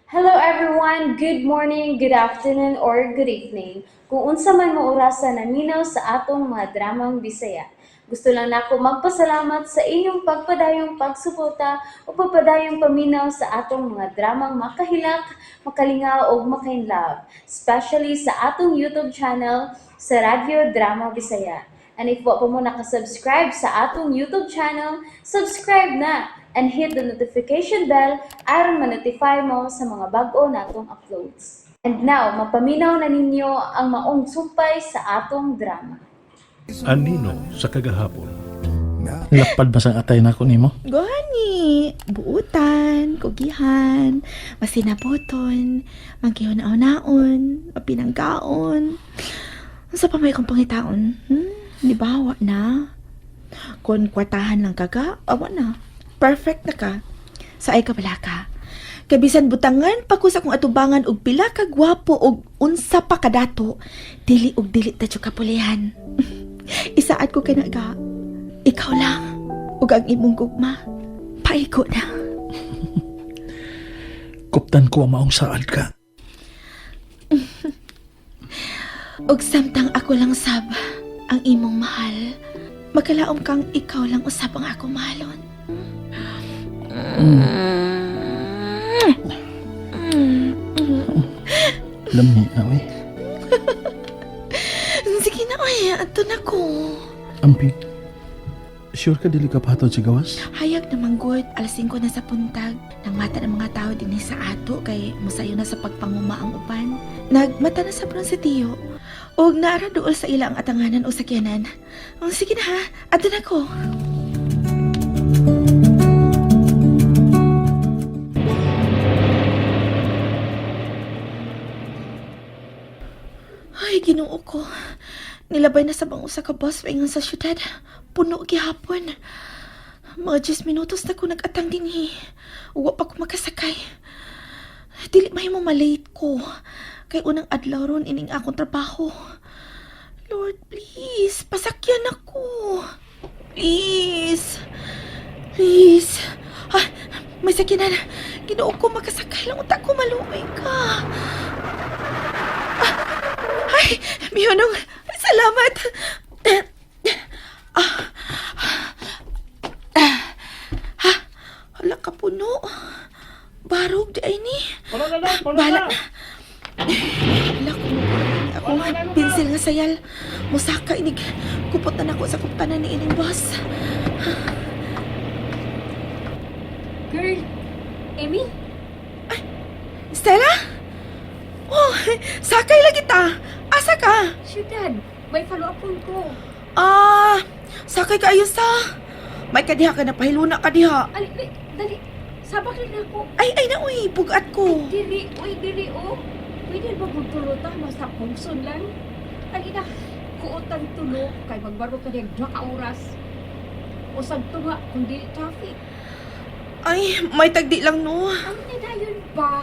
Hello everyone, good morning, good afternoon, or good evening. Kung unsa man mo orasan naminaw sa atong mga dramang Bisaya. Gusto lang nako magpasalamat sa inyong pagpadayong pagsuporta o pagpadayong paminaw sa atong mga dramang makahilak, makalingaw o makainlove, especially sa atong YouTube channel sa Radyo Drama Bisaya. And if wa pa mo nakasubscribe sa atong YouTube channel, subscribe na and hit the notification bell aron ma-notify mo sa mga bag-o natong uploads. And now, mapaminaw na ninyo ang maong sumpay sa atong drama. Anino sa kagahapon. Lapad ba sa atay na ko nimo? Gani, buutan, kugihan, masinapoton, magkihon-naon, mapinanggaon. Sa pa may kong pangitaon, di ba, awa na? Kung kwartahan lang kaga, awa na. Perfect na ka. Sa ay kabala ka. Kabisan butangan pa ko sa kong atubangan og pila ka gwapo og unsa pa kadato, dili og dili ta kapulihan. Isaad ko kinaga. Ikaw lang, ug ang imong gugma, paiko na. Kuptan ko ang maong saad ka. Ug samtang ako lang sab ang imong mahal, magkalaom kang ikaw lang usab ang ako mahalon. Lami, awi. Sige na, oy, ato na ko. Ampi, sure ka dili ka patod si gawas? Hayag naman good, alas 5 na sa puntag. Nang mata ng mga tao din sa ato, kay musayo na sa pagpanguma ang upan. Nagmata na sa bron si Tiyo. Og naara dool sa ila ang atanganan o sakyanan. Sige na ha, ato na ko. Ay, Ginoo ko. Nilabay na sa bang usa ka bus paingon sa syudad. Puno gihapon. Mga 10 minutos na ko nag-atang dinhi. Uwa pa ko makasakay. Dili mahimo malate ko. Kay unang adlaw ron ining akong trabaho. Lord, please, pasakyan ako. Please. Please. Ah, may sakyanan. Ginoo ko makasakay lang. Utak ko maluoy ka. Ay, Miyonong, salamat. Hala ka puno. Barog di ay ni. Bahala na. Hala ko. Ako pinsil nga sayal. Musaka inig. Kupot na nako sa kuptanan ni ining boss. Girl, Amy? Stella? Oh, sakay lagi ta. Asa ka? Syudad, may follow-up ko. Sakay ka ayos sa. May kadiha ka na pahiluna ka diha. Dali, sabak rin ako. Ay, na uy, bugat ko. Dili, oh. Pwede ba kung tulota, basta pungson lang? Ang ina, kuotang tulo, kay magbaro ka niyang 2 oras. O sagtunga, kung dili traffic. Ay, may tagdi lang no. Ang nadayon ba?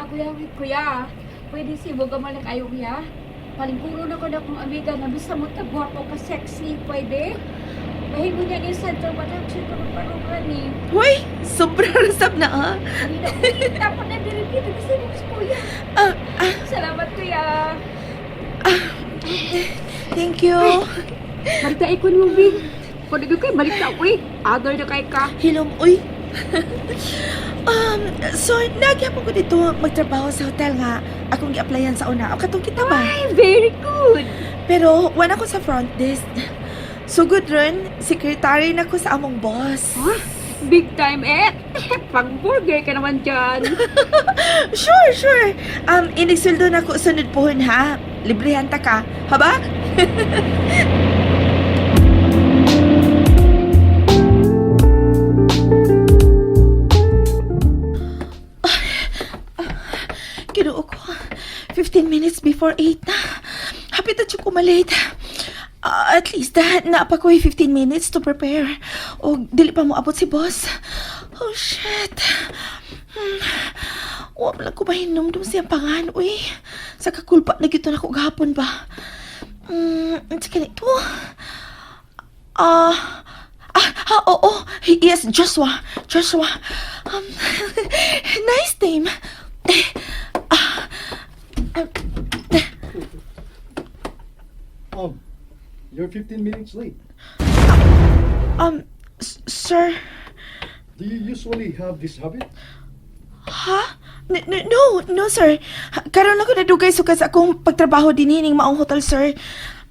Ako yung kuya. Pwede si Boga man ayaw niya. Palingkuro na ko na kong amiga na bisa mo tagwapo ka sexy. Pwede? Mahigo niya yung center production ko ng parugan ni. Hoy, sobrang rasap na ah. Hindi na dapat na dito kasi mo si kuya. Salamat kuya. Thank you. Balik na ikon mo, Bing. Kung nagay kayo, balik na, uy. Other na kay ka. Hilom, uy. So, nagyapon ko dito magtrabaho sa hotel nga. Akong gi-applyan sa una. O katong kita ba? Ay, very good. Pero, wala ko sa front desk. So good ron, secretary na ko sa among boss. Huh? Big time, eh. Pang-burger ka naman dyan. Sure. Inigsweldo na ko sunod pohon ha. Librehan ta ka. Haba? Kinuo ko. 15 minutes before 8 na. Hapit na siya kumalate. At least, naapa ko 15 minutes to prepare. O, dili pa mo abot si boss. Oh, shit. Huwag lang ko mahinom siya pangan, uy. Sa kakulpa na gito na ko gahapon ba. Sige nito. Oo. Yes, Joshua. Nice name. You're 15 minutes late. Sir, Do you usually have this habit? ha? No, sir. Karon lang ko nadugay suka sa akong pagtrabaho dinining maong hotel, sir.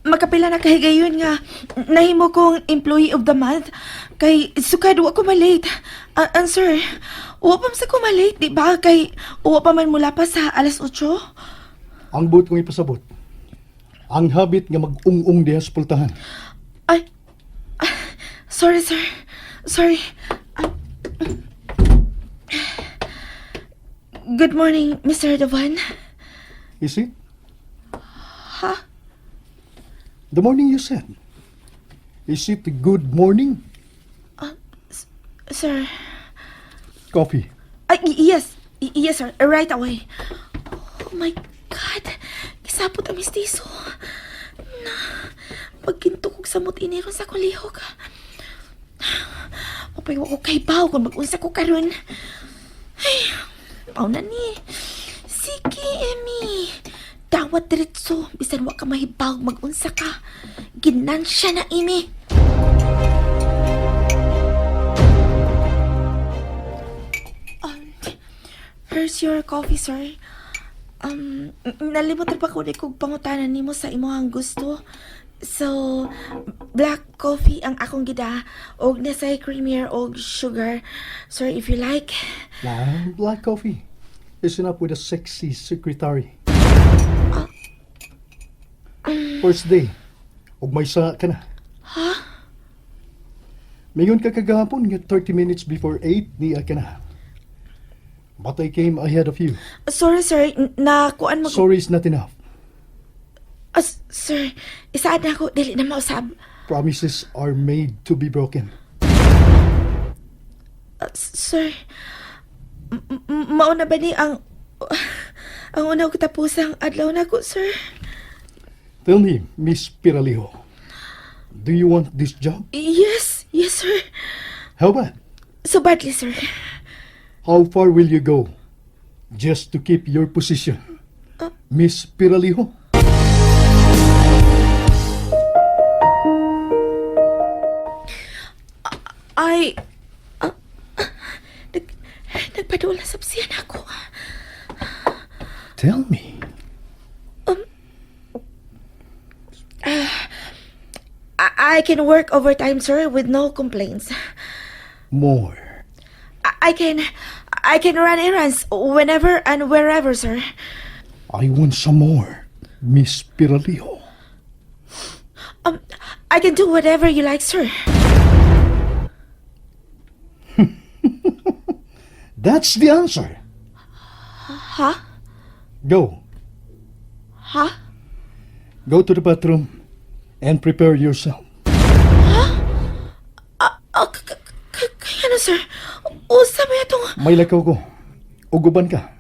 Makapila na kahigayon nga nahimo kong employee of the month kay sukad wa ko malate. Sir, wa pa man sa ko malate, di ba? Kay wa pa man mula pa sa alas 8. Ang buot kong ipasabot. Ang habit nga mag-ung-ung diha sa pultahan. Ay, sorry, sir. Sorry. Good morning, Mr. Devan. Is it? Ha? The morning you said. Is it a good morning? Sir. Coffee. Yes. Yes, sir. Right away. Oh my God. Kisapot ang mistiso. Na, pagkintukog sa mutineron sa kulihog. Mapaywa ko kay Bao kung mag-unsa ko karon. Ay, Pao na ni. Sige, Emmy. Dawat diretso. Bisan wa ka mahibaw mag-unsa ka. Ginansya na, Emmy. Here's your coffee, sir. Nalimot pa ko kog pangutanan nimo sa imong gusto. So, black coffee ang akong gida og nasay creamier og sugar. Sir, if you like. Now, black coffee. Listen up with a sexy secretary. First day. Ug may sa ka na. Ha? Mayon ka kagahapon nga 30 minutes before 8 niya ka na. But I came ahead of you. Sorry, sir. Nakuan mag... Sorry is not enough. Sir, isaad na ako. Dili na mausab. Promises are made to be broken. Sir, mauna ba ni ang unaw katapusang adlaw na ko, sir? Tell me, Miss Piraliho, do you want this job? Yes, sir. How bad? So badly, sir. How far will you go just to keep your position? Miss Piraliho? Nagpadula sa psiyan ako. Tell me. I can work overtime, sir, with no complaints. More. I can run errands whenever and wherever, sir. I want some more, Miss Piraliho. I can do whatever you like, sir. That's the answer. Huh? Go. Huh? Go to the bathroom and prepare yourself. Kaya na, sir. Usa ba itong... May lakaw ko. Uguban ka.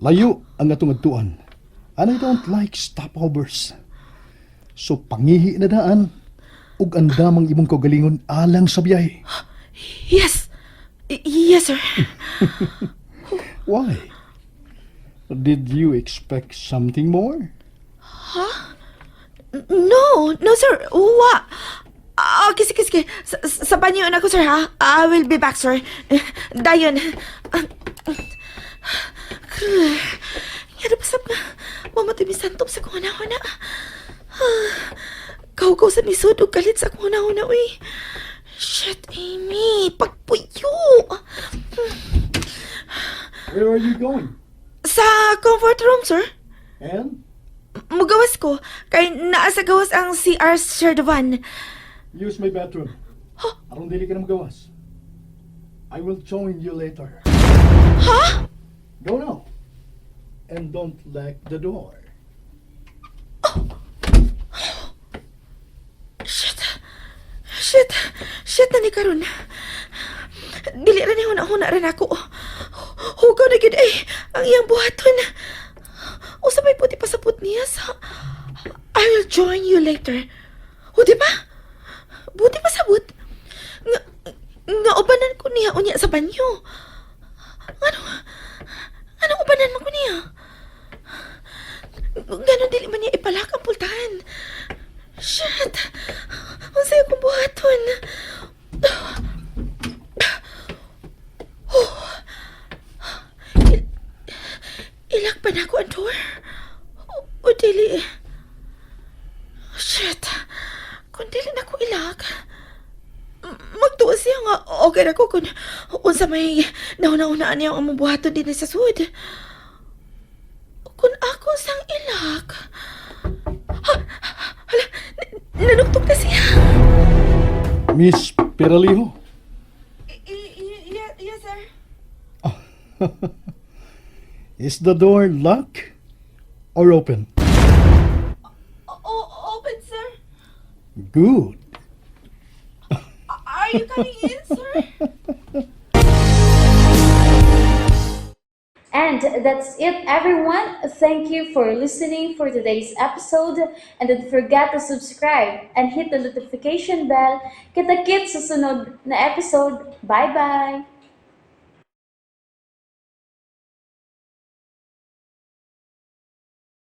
Layo ang atong adtuan. And I don't like stopovers. So pangihi na daan ug andamang imong kaugalingon alang sa biyahe. Yes. Yes, sir. Why? Did you expect something more? No, sir. Wa. Sige. Sa banyo na ako, sir, ha? I will be back, sir. Dayon. Yan na pasap nga. Mamatay mi santop sa kuhana-huna. Kaukaw sa misod o galit sa kuhana-huna, uy. Shit, Amy. Pagpuyo. Where are you going? Sa comfort room, sir. And? Mugawas ko. Kay naa sa gawas ang CR, Sir Devan. Use my bathroom. Aron dili ka na magawas. I will join you later. Ha? Go now. And don't lock the door. Shit na ni karon. Dili ra ni huna rin ako. Hugaw na gid ang iyang buhaton. Usabay puti pasapot niya sa I will join you later. O di ba? Buti pasabot. Nga ubanan ko niya unya sa banyo. Ano ubanan mo ko niya? Ganon dili man niya ipalak ang pultahan. Shit. ilak pa na ako ang door. O dili. Shit. Kung dili na ko ilak, magtuos siya nga okay na ko kung unsa may nauna-unaan niya ang among buhaton din sa sud. Kung ako sang ilak, hala, nanuktok na siya. Miss Peraliho, Yes, sir. is the door locked or open? Open, sir. Good. Are you coming in, sir? And that's it, everyone. Thank you for listening for today's episode. And don't forget to subscribe and hit the notification bell. Kita-kits sa sunod na episode. Bye-bye!